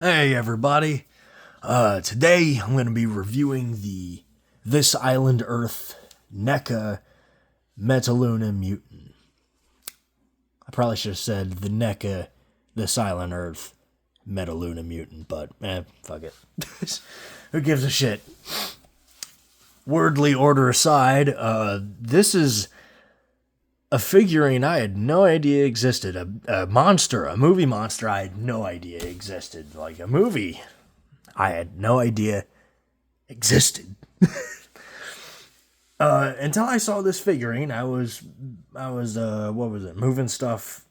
Hey everybody. Today I'm going to be reviewing the This Island Earth NECA Metaluna Mutant. I probably should have said the NECA This Island Earth Metaluna Mutant, but fuck it. Who gives a shit? Wordly order aside, this is a figurine I had no idea existed. A monster, a movie monster I had no idea existed. Like a movie I had no idea existed. Until I saw this figurine, what was it, moving stuff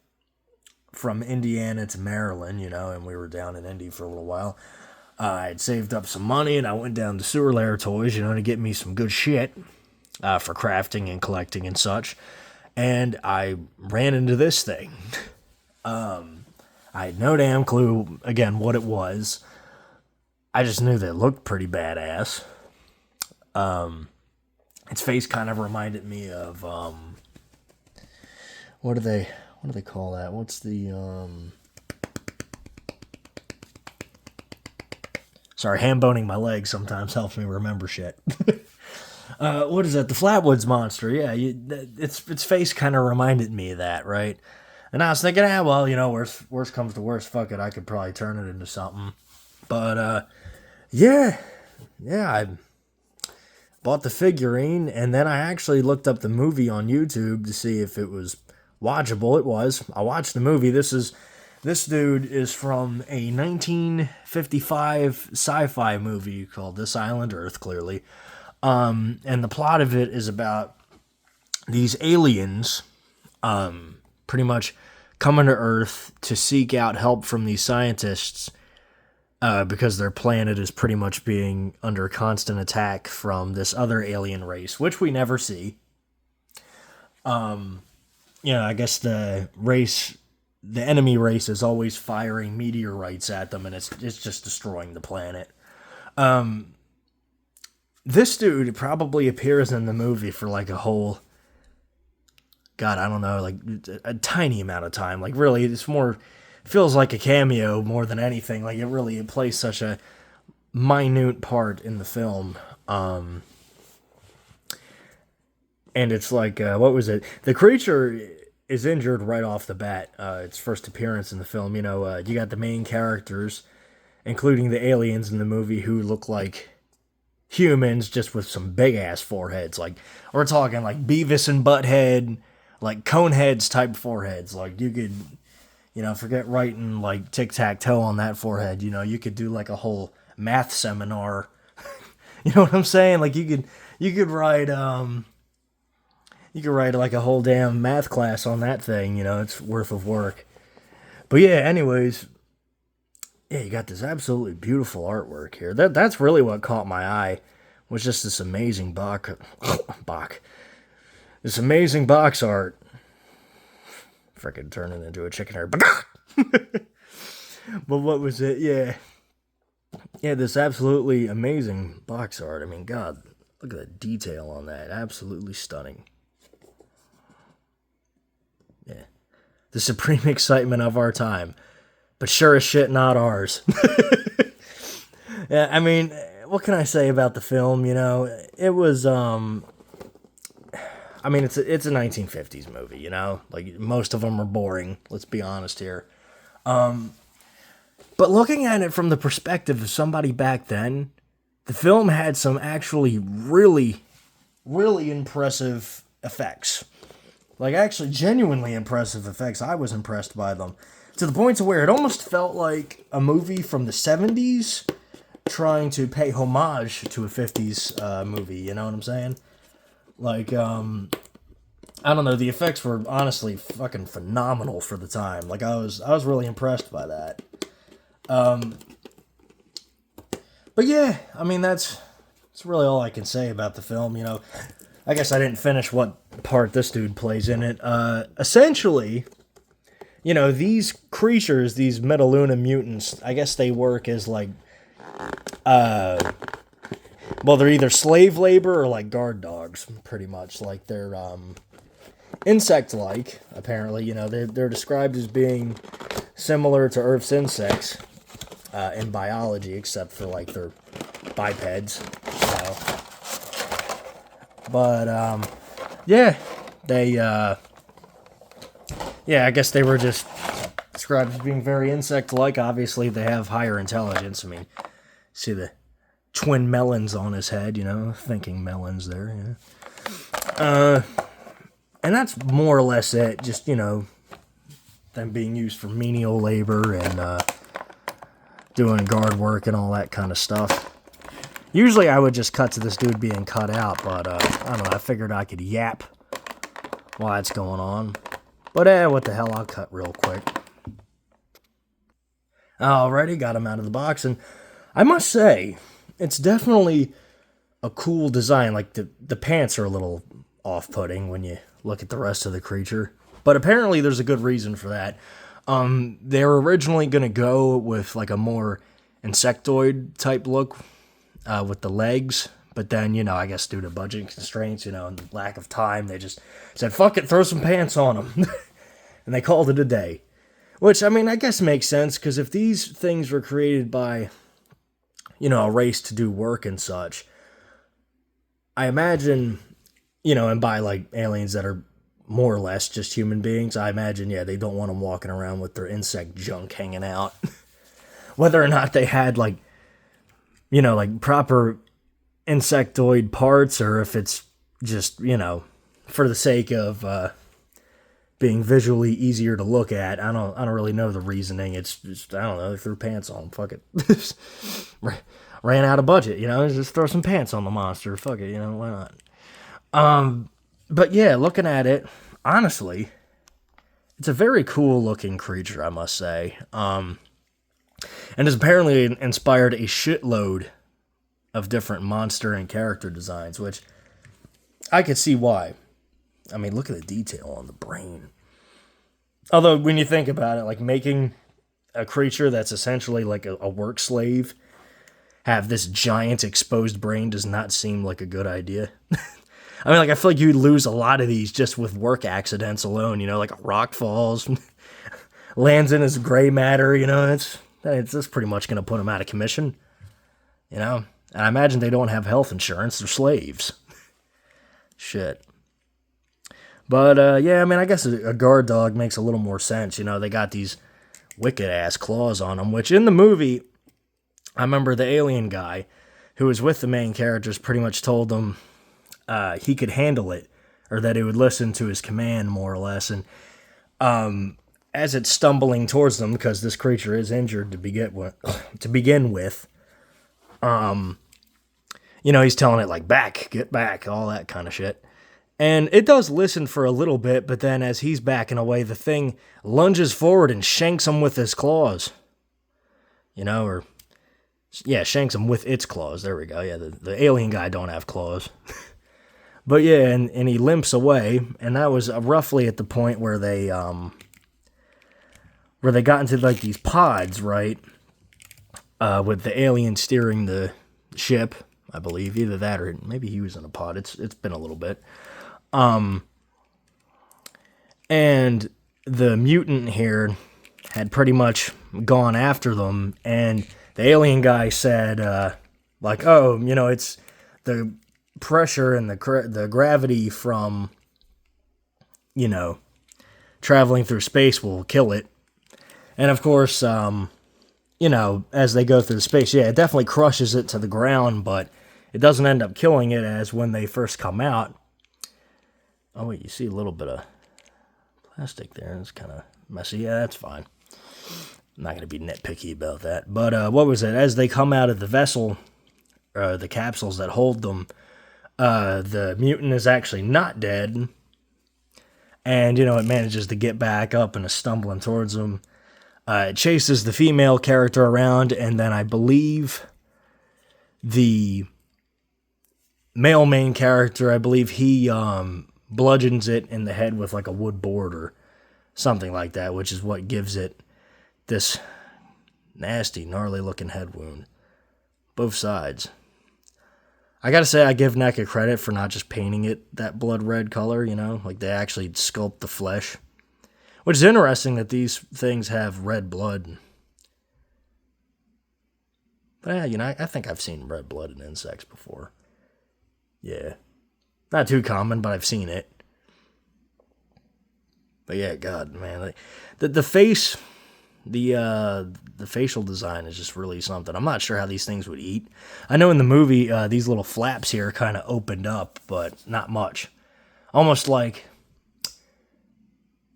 from Indiana to Maryland, and we were down in Indy for a little while. I had saved up some money and I went down to Sewer Lair Toys, to get me some good shit for crafting and collecting and such. And I ran into this thing. I had no damn clue, again, what it was. I just knew that it looked pretty badass. Its face kind of reminded me of, what do they call that? What's the, sorry, hand boning my leg sometimes helps me remember shit. What is that? The Flatwoods Monster. Yeah, its face kind of reminded me of that, right? And I was thinking, worst comes to worst, fuck it, I could probably turn it into something. But yeah, I bought the figurine, and then I actually looked up the movie on YouTube to see if it was watchable. It was. I watched the movie. This dude is from a 1955 sci-fi movie called This Island Earth, clearly. And the plot of it is about these aliens, pretty much coming to Earth to seek out help from these scientists, because their planet is pretty much being under constant attack from this other alien race, which we never see. I guess the enemy race is always firing meteorites at them, and it's just destroying the planet. This dude probably appears in the movie for like a whole, God, I don't know, like a tiny amount of time. Like really, feels like a cameo more than anything. Like it plays such a minute part in the film. And it's like, what was it? The creature is injured right off the bat. Its first appearance in the film. You got the main characters, including the aliens in the movie, who look like humans just with some big ass foreheads. Like we're talking like Beavis and Butthead, like Coneheads type foreheads. Like you could, forget writing like tic-tac-toe on that forehead. You could do like a whole math seminar. You know what I'm saying? Like you could write like a whole damn math class on that thing. It's worth of work. But yeah, anyways, yeah, you got this absolutely beautiful artwork here. That's really what caught my eye, was just this amazing this amazing box art. Freaking turning into a chicken hair. But what was it? Yeah, this absolutely amazing box art. I mean, God, look at the detail on that. Absolutely stunning. Yeah, the supreme excitement of our time. But sure as shit not ours. Yeah, I mean, what can I say about the film? It was, it's a 1950s movie, Like, most of them are boring, let's be honest here. But looking at it from the perspective of somebody back then, the film had some actually really, really impressive effects. Like, actually, genuinely impressive effects. I was impressed by them. To the point to where it almost felt like a movie from the 70s trying to pay homage to a 50s movie, you know what I'm saying? Like, I don't know, the effects were honestly fucking phenomenal for the time. Like, I was really impressed by that. But yeah, I mean, that's really all I can say about the film, I guess I didn't finish what part this dude plays in it. Essentially, these creatures, these Metaluna mutants, I guess they work as like, they're either slave labor or like guard dogs, pretty much. Like they're insect-like, apparently. They're described as being similar to Earth's insects. in biology, except for like their bipeds. So. But yeah, they yeah, I guess they were just described as being very insect-like. Obviously, they have higher intelligence. I mean, see the twin melons on his head, thinking melons there. And that's more or less it. Just, them being used for menial labor and doing guard work and all that kind of stuff. Usually I would just cut to this dude being cut out, but I don't know, I figured I could yap while it's going on. But what the hell, I'll cut real quick. Alrighty, got him out of the box, and I must say, it's definitely a cool design. Like, the pants are a little off-putting when you look at the rest of the creature. But apparently there's a good reason for that. They were originally going to go with, like, a more insectoid-type look with the legs. But then, I guess due to budget constraints, and lack of time, they just said, fuck it, throw some pants on them. And they called it a day. Which, I mean, I guess makes sense, because if these things were created by, a race to do work and such, I imagine, and by, like, aliens that are more or less just human beings, I imagine, yeah, they don't want them walking around with their insect junk hanging out. Whether or not they had, like, like, proper insectoid parts, or if it's just, for the sake of being visually easier to look at. I don't really know the reasoning. It's just, I don't know, they threw pants on them. Fuck it. Ran out of budget, just throw some pants on the monster. Fuck it, why not? But yeah, looking at it, honestly, it's a very cool looking creature, I must say. And has apparently inspired a shitload of different monster and character designs, which I could see why. I mean, look at the detail on the brain. Although, when you think about it, like, making a creature that's essentially like a work slave have this giant exposed brain does not seem like a good idea. I mean, like, I feel like you'd lose a lot of these just with work accidents alone, like a rock falls, lands in his gray matter, it's just pretty much going to put him out of commission, And I imagine they don't have health insurance, they're slaves. Shit. But, yeah, I mean, I guess a guard dog makes a little more sense. They got these wicked-ass claws on them, which in the movie, I remember the alien guy who was with the main characters pretty much told them he could handle it, or that he would listen to his command, more or less. And as it's stumbling towards them, because this creature is injured to begin with, he's telling it, like, get back, all that kind of shit. And it does listen for a little bit, but then as he's backing away, the thing lunges forward and shanks him with his claws. Shanks him with its claws. There we go. Yeah, the alien guy don't have claws. But yeah, and he limps away, and that was roughly at the point where they got into, like, these pods, right? With the alien steering the ship, I believe. Either that or maybe he was in a pod. It's been a little bit. And the mutant here had pretty much gone after them, and the alien guy said, it's the pressure and the gravity from, traveling through space will kill it. And of course, as they go through space, yeah, it definitely crushes it to the ground, but it doesn't end up killing it, as when they first come out. Oh, wait, you see a little bit of plastic there. It's kind of messy. Yeah, that's fine. I'm not going to be nitpicky about that. But what was it? As they come out of the vessel, the capsules that hold them, the mutant is actually not dead. And, it manages to get back up and is stumbling towards them. It chases the female character around, and then I believe the male main character, I believe he bludgeons it in the head with, like, a wood board or something like that, which is what gives it this nasty, gnarly-looking head wound. Both sides. I gotta say, I give NECA credit for not just painting it that blood red color, like they actually sculpt the flesh. Which is interesting that these things have red blood. But, I think I've seen red-blooded insects before. Yeah. Not too common, but I've seen it. But yeah, God, man. The face, the facial design is just really something. I'm not sure how these things would eat. I know in the movie, these little flaps here kind of opened up, but not much. Almost like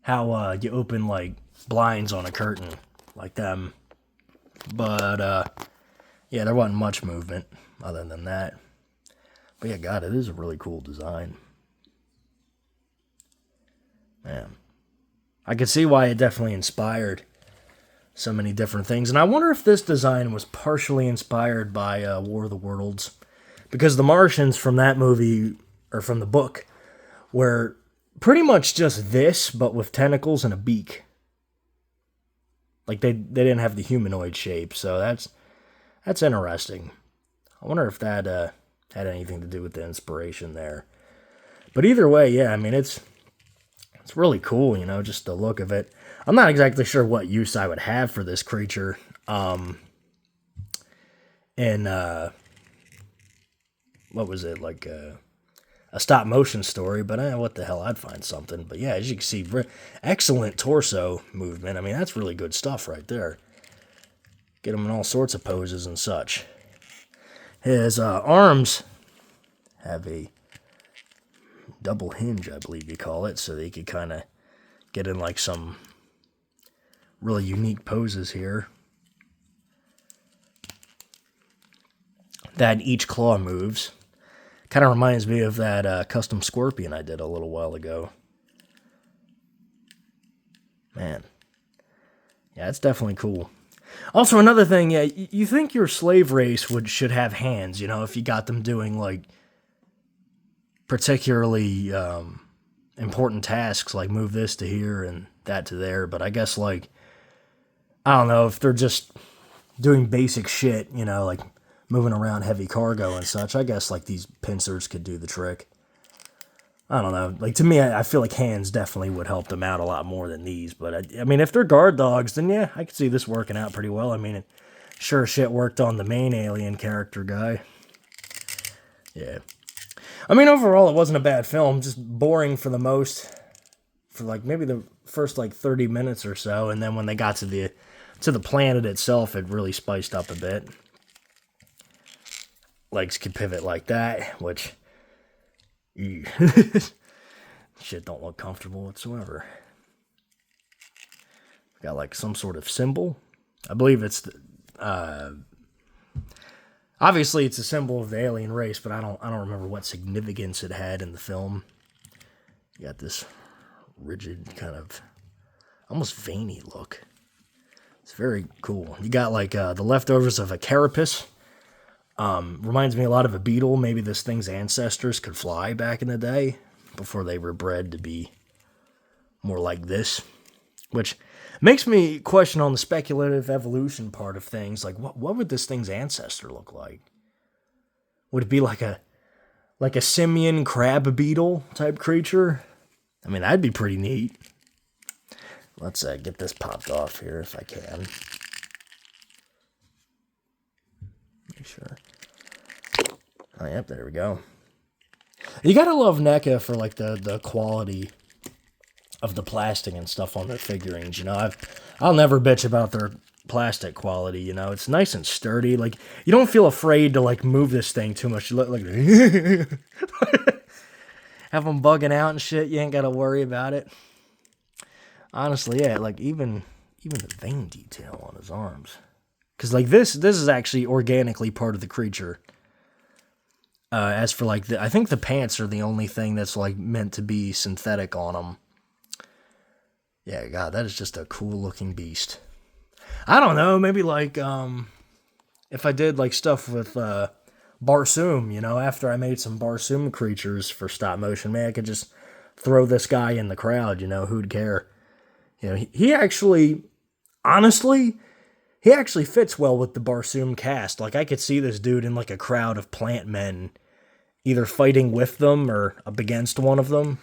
how you open, like, blinds on a curtain, like them. But, yeah, there wasn't much movement other than that. But yeah, God, it is a really cool design. Man. I could see why it definitely inspired so many different things. And I wonder if this design was partially inspired by War of the Worlds. Because the Martians from that movie, or from the book, were pretty much just this, but with tentacles and a beak. Like, they didn't have the humanoid shape, so that's interesting. I wonder if that had anything to do with the inspiration there. But either way, yeah, I mean, it's really cool, just the look of it. I'm not exactly sure what use I would have for this creature. In, what was it, like a stop motion story, but what the hell, I'd find something. But yeah, as you can see, excellent torso movement. I mean, that's really good stuff right there. Get him in all sorts of poses and such. His arms have a double hinge, I believe you call it, so that you could kind of get in like some really unique poses here. That each claw moves. Kind of reminds me of that custom scorpion I did a little while ago. Man. Yeah, it's definitely cool. Also, another thing, yeah, you think your slave race should have hands, if you got them doing, like, particularly important tasks, like move this to here and that to there. But I guess, like, I don't know, if they're just doing basic shit, like moving around heavy cargo and such, I guess, like, these pincers could do the trick. I don't know. Like, to me, I feel like hands definitely would help them out a lot more than these. But, I mean, if they're guard dogs, then yeah, I could see this working out pretty well. I mean, it sure shit worked on the main alien character guy. Yeah. I mean, overall, it wasn't a bad film. Just boring for the most. For, like, maybe the first, like, 30 minutes or so. And then when they got to the planet itself, it really spiced up a bit. Legs could pivot like that, which... shit don't look comfortable whatsoever. Got like some sort of symbol. I believe it's obviously it's a symbol of the alien race, but I don't remember what significance it had in the film. You got this rigid kind of almost veiny look. It's very cool. You got like the leftovers of a carapace. Reminds me a lot of a beetle. Maybe this thing's ancestors could fly back in the day before they were bred to be more like this. Which makes me question on the speculative evolution part of things. Like, what would this thing's ancestor look like? Would it be like a simian crab beetle type creature? I mean, that'd be pretty neat. Let's get this popped off here if I can. Make sure. Oh, yep, there we go. You gotta love NECA for, like, the quality of the plastic and stuff on their figurines, I'll never bitch about their plastic quality, It's nice and sturdy. Like, you don't feel afraid to, like, move this thing too much. You look like... have them bugging out and shit. You ain't gotta worry about it. Honestly, yeah, like, even the vein detail on his arms. Because, like, this is actually organically part of the creature. As for, like, I think the pants are the only thing that's, like, meant to be synthetic on them. Yeah, God, that is just a cool-looking beast. I don't know, maybe, like, if I did, like, stuff with Barsoom, after I made some Barsoom creatures for stop motion, maybe I could just throw this guy in the crowd, who'd care? He actually, honestly... he actually fits well with the Barsoom cast. Like, I could see this dude in, like, a crowd of plant men, either fighting with them or up against one of them.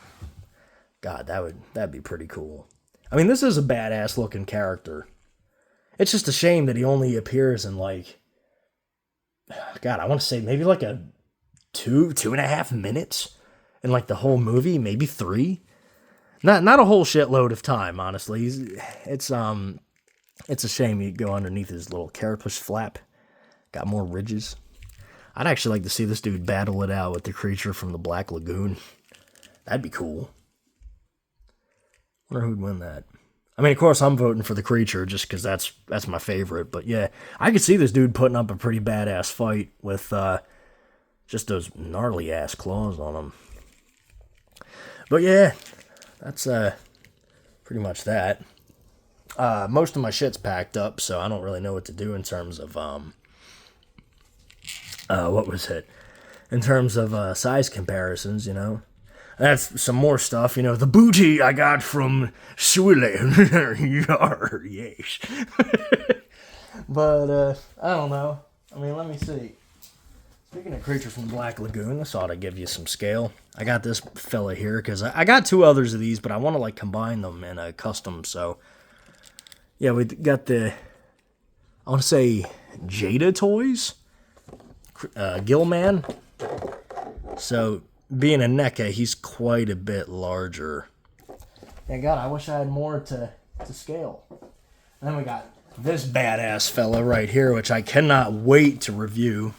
God, that'd be pretty cool. I mean, this is a badass-looking character. It's just a shame that he only appears in, like, God, I want to say maybe like a 2.5 minutes in like the whole movie, maybe 3. Not a whole shitload of time, honestly. It's a shame you go underneath his little carapace flap. Got more ridges. I'd actually like to see this dude battle it out with the creature from the Black Lagoon. That'd be cool. Wonder who'd win that. I mean, of course, I'm voting for the creature just because that's my favorite. But yeah, I could see this dude putting up a pretty badass fight with just those gnarly ass claws on him. But yeah, that's pretty much that. Most of my shit's packed up, so I don't really know what to do in terms of what was it? In terms of size comparisons, you know. That's some more stuff, you know. The booty I got from Sweden. Yar, yes. But, I don't know. I mean, let me see. Speaking of creature from the Black Lagoon, this ought to give you some scale. I got this fella here, because I got 2 others of these, but I want to, like, combine them in a custom, so. Yeah, we got the, I want to say, Jada Toys. Gillman. So, being a NECA, he's quite a bit larger. Yeah, God, I wish I had more to scale. And then we got this badass fella right here, which I cannot wait to review.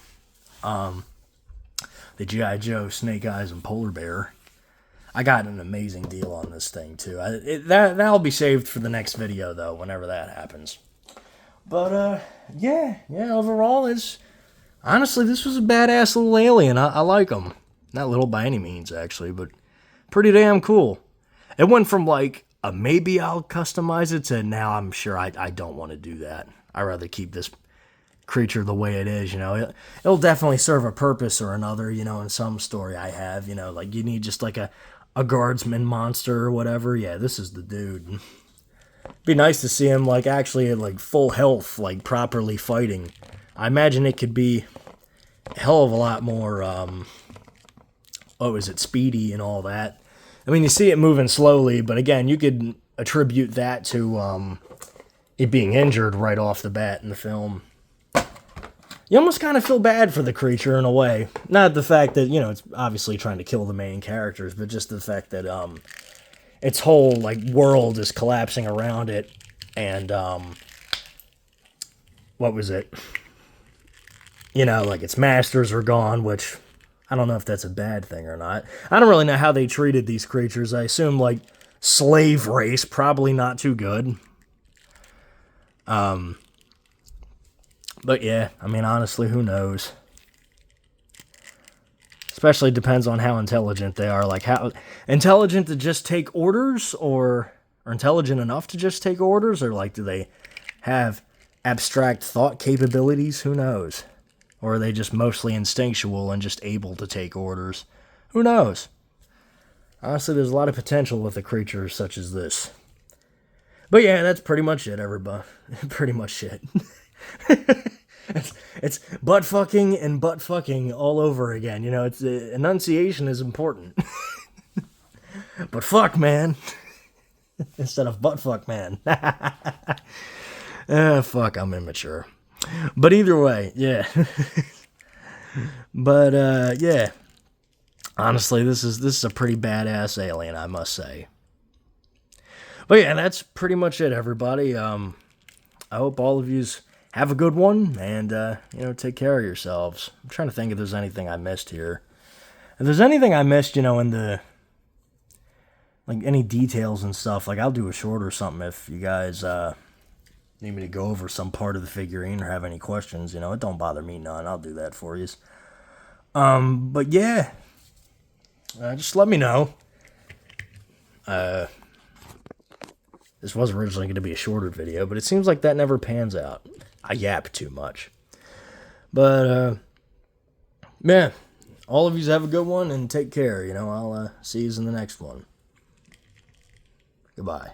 The G.I. Joe, Snake Eyes, and Polar Bear. I got an amazing deal on this thing, too. That'll be saved for the next video, though, whenever that happens. But, yeah, overall, honestly, this was a badass little alien. I like him. Not little by any means, actually, but pretty damn cool. It went from, like, a maybe I'll customize it to now I'm sure I don't want to do that. I'd rather keep this creature the way it is, you know. It'll definitely serve a purpose or another, you know, in some story I have, you know, like you need just like a guardsman monster or whatever. Yeah, this is the dude. Be nice to see him, like, actually at, like, full health, like, properly fighting. I imagine it could be a hell of a lot more, speedy and all that. I mean, you see it moving slowly, but again, you could attribute that to it being injured right off the bat in the film. You almost kind of feel bad for the creature in a way. Not the fact that, you know, it's obviously trying to kill the main characters, but just the fact that its whole, like, world is collapsing around it, and what was it? You know, like, its masters are gone, which I don't know if that's a bad thing or not. I don't really know how they treated these creatures. I assume, like, slave race, probably not too good. But yeah, I mean, honestly, who knows? Especially depends on how intelligent they are. Like, how intelligent to just take orders, or intelligent enough to just take orders, or, like, do they have abstract thought capabilities? Who knows? Or are they just mostly instinctual and just able to take orders? Who knows? Honestly, there's a lot of potential with a creature such as this. But yeah, that's pretty much it, everybody. Pretty much it. It's butt fucking and butt fucking all over again. You know, it's enunciation is important. But fuck, man. Instead of butt fuck, man. Fuck, I'm immature. But either way, yeah. But yeah. Honestly, this is a pretty badass alien, I must say. But yeah, that's pretty much it, everybody. I hope all of yous have a good one, and, you know, take care of yourselves. I'm trying to think if there's anything I missed here. If there's anything I missed, you know, in the, like, any details and stuff, like, I'll do a short or something if you guys, need me to go over some part of the figurine or have any questions, you know, it don't bother me none. I'll do that for you. But yeah, just let me know. This was originally going to be a shorter video, but it seems like that never pans out. I yap too much. But, man, all of you have a good one and take care. You know, I'll see you in the next one. Goodbye.